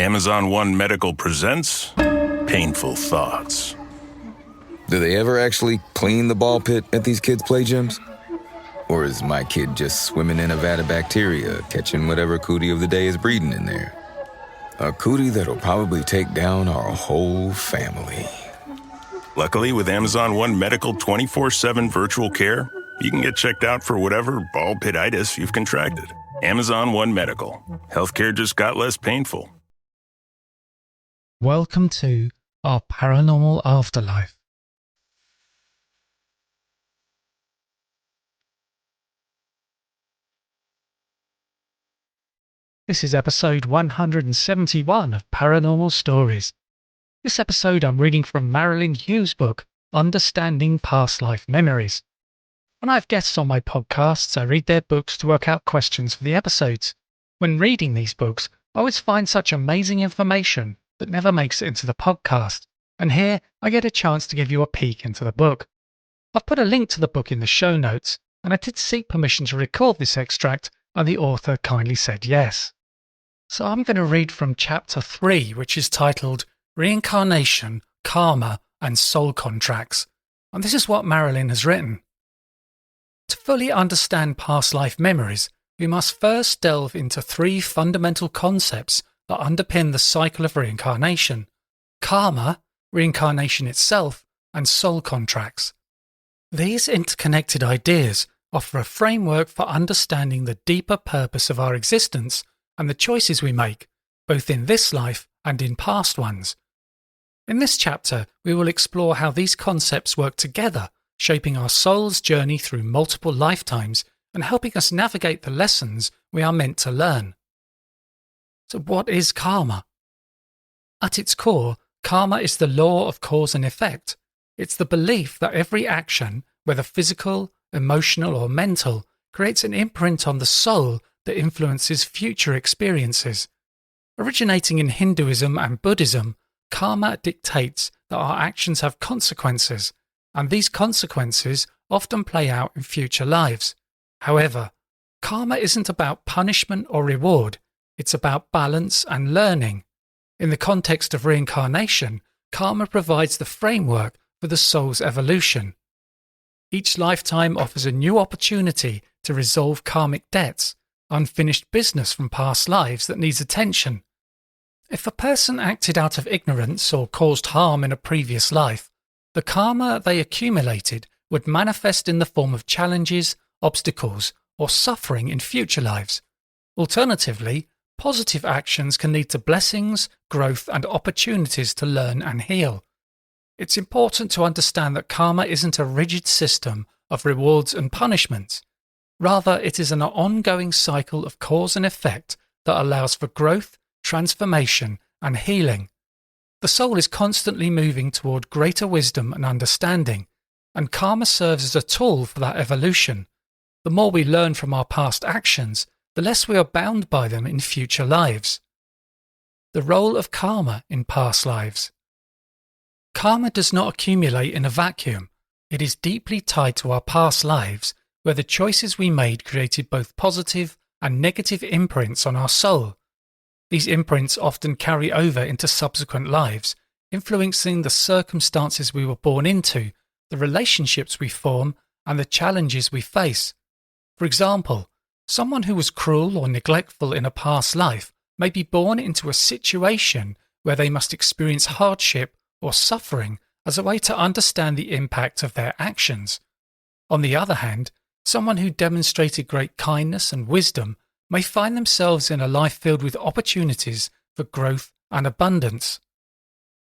Amazon One Medical presents Painful Thoughts. Do they ever actually clean the ball pit at these kids' play gyms? Or is my kid just swimming in a vat of bacteria, catching whatever cootie of the day is breeding in there? A cootie that'll probably take down our whole family. Luckily, with Amazon One Medical 24/7 virtual care, you can get checked out for whatever ball pititis you've contracted. Amazon One Medical. Healthcare just got less painful. Welcome to our paranormal afterlife. This is episode 171 of Paranormal Stories. This episode I'm reading from Marilynn Hughes' book, Understanding Past Life Memories. When I have guests on my podcasts, I read their books to work out questions for the episodes. When reading these books, I always find such amazing information that never makes it into the podcast, and here I get a chance to give you a peek into the book. I've put a link to the book in the show notes, and I did seek permission to record this extract, and the author kindly said yes. So I'm going to read from chapter 3, which is titled Reincarnation, Karma and Soul Contracts, and this is what Marilynn has written. To fully understand past life memories, we must first delve into 3 fundamental concepts that underpin the cycle of reincarnation: karma, reincarnation itself, and soul contracts. These interconnected ideas offer a framework for understanding the deeper purpose of our existence and the choices we make, both in this life and in past ones. In this chapter, we will explore how these concepts work together, shaping our soul's journey through multiple lifetimes and helping us navigate the lessons we are meant to learn. So what is karma? At its core, karma is the law of cause and effect. It's the belief that every action, whether physical, emotional, or mental, creates an imprint on the soul that influences future experiences. Originating in Hinduism and Buddhism, karma dictates that our actions have consequences, and these consequences often play out in future lives. However, karma isn't about punishment or reward. It's about balance and learning. In the context of reincarnation, karma provides the framework for the soul's evolution. Each lifetime offers a new opportunity to resolve karmic debts, unfinished business from past lives that needs attention. If a person acted out of ignorance or caused harm in a previous life, the karma they accumulated would manifest in the form of challenges, obstacles, or suffering in future lives. Alternatively, positive actions can lead to blessings, growth, and opportunities to learn and heal. It's important to understand that karma isn't a rigid system of rewards and punishments. Rather, it is an ongoing cycle of cause and effect that allows for growth, transformation, and healing. The soul is constantly moving toward greater wisdom and understanding, and karma serves as a tool for that evolution. The more we learn from our past actions, the less we are bound by them in future lives. The role of karma in past lives. Karma does not accumulate in a vacuum. It is deeply tied to our past lives, where the choices we made created both positive and negative imprints on our soul. These imprints often carry over into subsequent lives, influencing the circumstances we were born into, the relationships we form, and the challenges we face. For example, someone who was cruel or neglectful in a past life may be born into a situation where they must experience hardship or suffering as a way to understand the impact of their actions. On the other hand, someone who demonstrated great kindness and wisdom may find themselves in a life filled with opportunities for growth and abundance.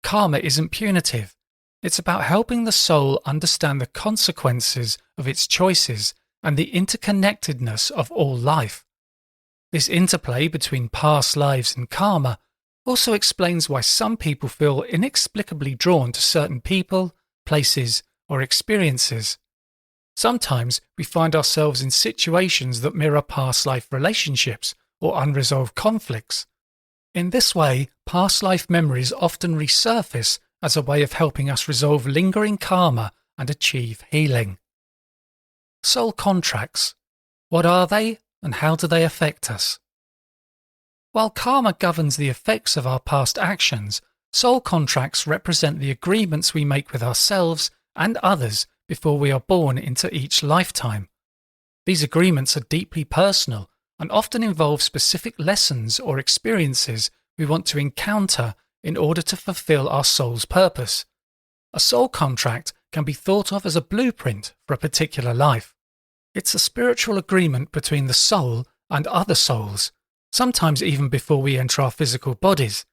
Karma isn't punitive. It's about helping the soul understand the consequences of its choices and the interconnectedness of all life. This interplay between past lives and karma also explains why some people feel inexplicably drawn to certain people, places, or experiences. Sometimes we find ourselves in situations that mirror past life relationships or unresolved conflicts. In this way, past life memories often resurface as a way of helping us resolve lingering karma and achieve healing. Soul contracts. What are they and how do they affect us? While karma governs the effects of our past actions, soul contracts represent the agreements we make with ourselves and others before we are born into each lifetime. These agreements are deeply personal and often involve specific lessons or experiences we want to encounter in order to fulfill our soul's purpose. A soul contract can be thought of as a blueprint for a particular life. It's a spiritual agreement between the soul and other souls, sometimes even before we enter our physical bodies.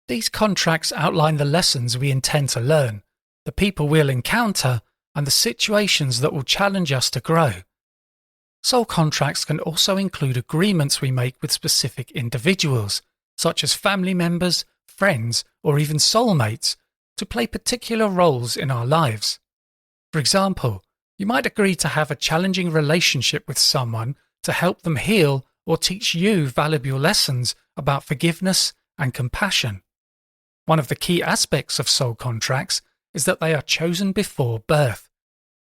These contracts outline the lessons we intend to learn, the people we'll encounter, and the situations that will challenge us to grow. Soul contracts can also include agreements we make with specific individuals, such as family members, friends, or even soulmates, to play particular roles in our lives. For example, you might agree to have a challenging relationship with someone to help them heal or teach you valuable lessons about forgiveness and compassion. One of the key aspects of soul contracts is that they are chosen before birth.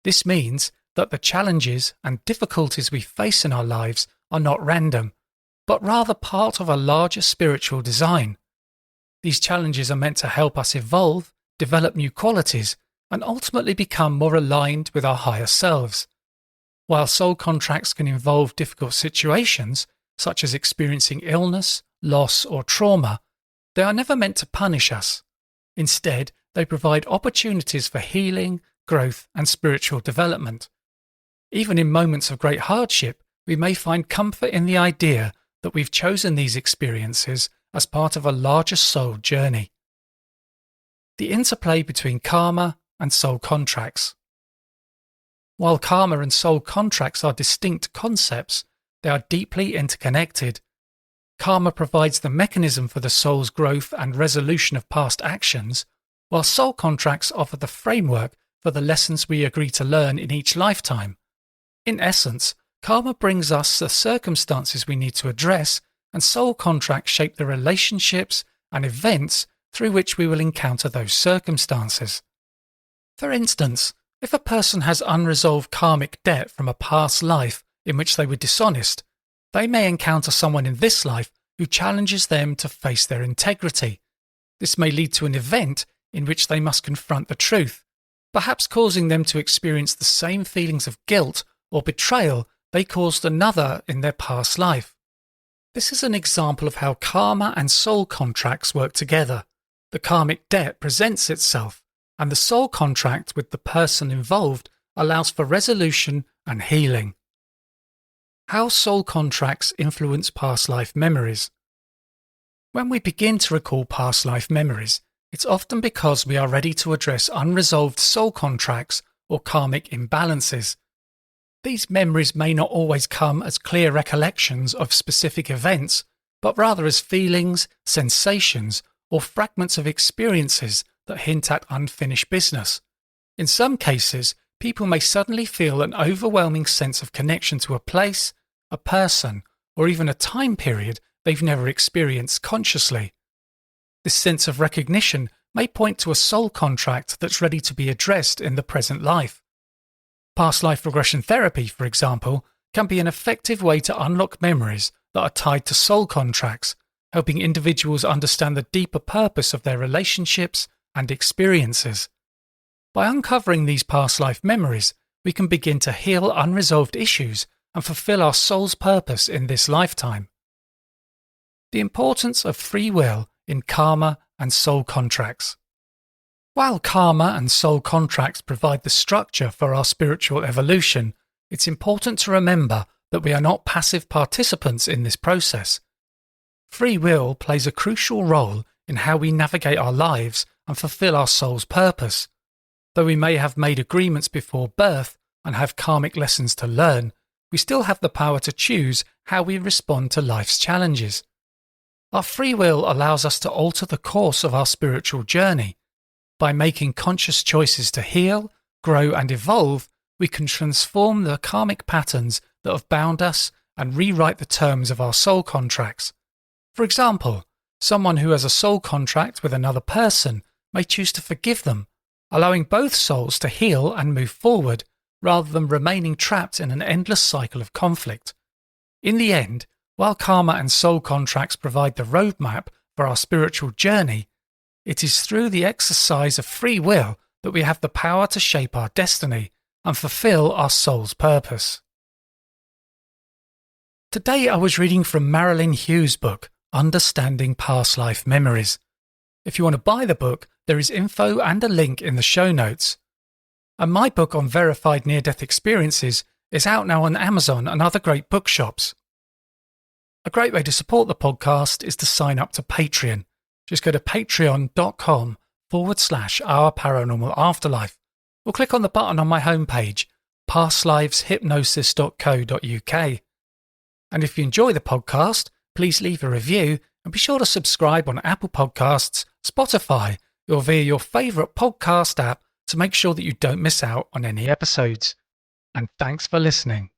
This means that the challenges and difficulties we face in our lives are not random, but rather part of a larger spiritual design. These challenges are meant to help us evolve, develop new qualities, and ultimately become more aligned with our higher selves. While soul contracts can involve difficult situations, such as experiencing illness, loss, or trauma, they are never meant to punish us. Instead, they provide opportunities for healing, growth, and spiritual development. Even in moments of great hardship, we may find comfort in the idea that we've chosen these experiences as part of a larger soul journey. The interplay between karma and soul contracts. While karma and soul contracts are distinct concepts, they are deeply interconnected. Karma provides the mechanism for the soul's growth and resolution of past actions, while soul contracts offer the framework for the lessons we agree to learn in each lifetime. In essence, karma brings us the circumstances we need to address, and soul contracts shape the relationships and events through which we will encounter those circumstances. For instance, if a person has unresolved karmic debt from a past life in which they were dishonest, they may encounter someone in this life who challenges them to face their integrity. This may lead to an event in which they must confront the truth, perhaps causing them to experience the same feelings of guilt or betrayal they caused another in their past life. This is an example of how karma and soul contracts work together. The karmic debt presents itself, and the soul contract with the person involved allows for resolution and healing. How soul contracts influence past life memories. When we begin to recall past life memories, it's often because we are ready to address unresolved soul contracts or karmic imbalances. These memories may not always come as clear recollections of specific events, but rather as feelings, sensations, or fragments of experiences that hint at unfinished business. In some cases, people may suddenly feel an overwhelming sense of connection to a place, a person, or even a time period they've never experienced consciously. This sense of recognition may point to a soul contract that's ready to be addressed in the present life. Past life regression therapy, for example, can be an effective way to unlock memories that are tied to soul contracts, helping individuals understand the deeper purpose of their relationships and experiences. By uncovering these past life memories, we can begin to heal unresolved issues and fulfill our soul's purpose in this lifetime. The importance of free will in karma and soul contracts. While karma and soul contracts provide the structure for our spiritual evolution, it's important to remember that we are not passive participants in this process. Free will plays a crucial role in how we navigate our lives and fulfill our soul's purpose. Though we may have made agreements before birth and have karmic lessons to learn, we still have the power to choose how we respond to life's challenges. Our free will allows us to alter the course of our spiritual journey. By making conscious choices to heal, grow, and evolve, we can transform the karmic patterns that have bound us and rewrite the terms of our soul contracts. For example, someone who has a soul contract with another person may choose to forgive them, allowing both souls to heal and move forward, rather than remaining trapped in an endless cycle of conflict. In the end, While karma and soul contracts provide the roadmap for our spiritual journey, it is through the exercise of free will that we have the power to shape our destiny and fulfill our soul's purpose. Today I was reading from Marilynn Hughes' book, Understanding Past Life Memories. If you want to buy the book, there is info and a link in the show notes. And my book on verified near-death experiences is out now on Amazon and other great bookshops. A great way to support the podcast is to sign up to Patreon. Just go to patreon.com/Our Paranormal Afterlife, or click on the button on my homepage, pastliveshypnosis.co.uk. And if you enjoy the podcast, please leave a review and be sure to subscribe on Apple Podcasts, Spotify, or via your favourite podcast app to make sure that you don't miss out on any episodes. And thanks for listening.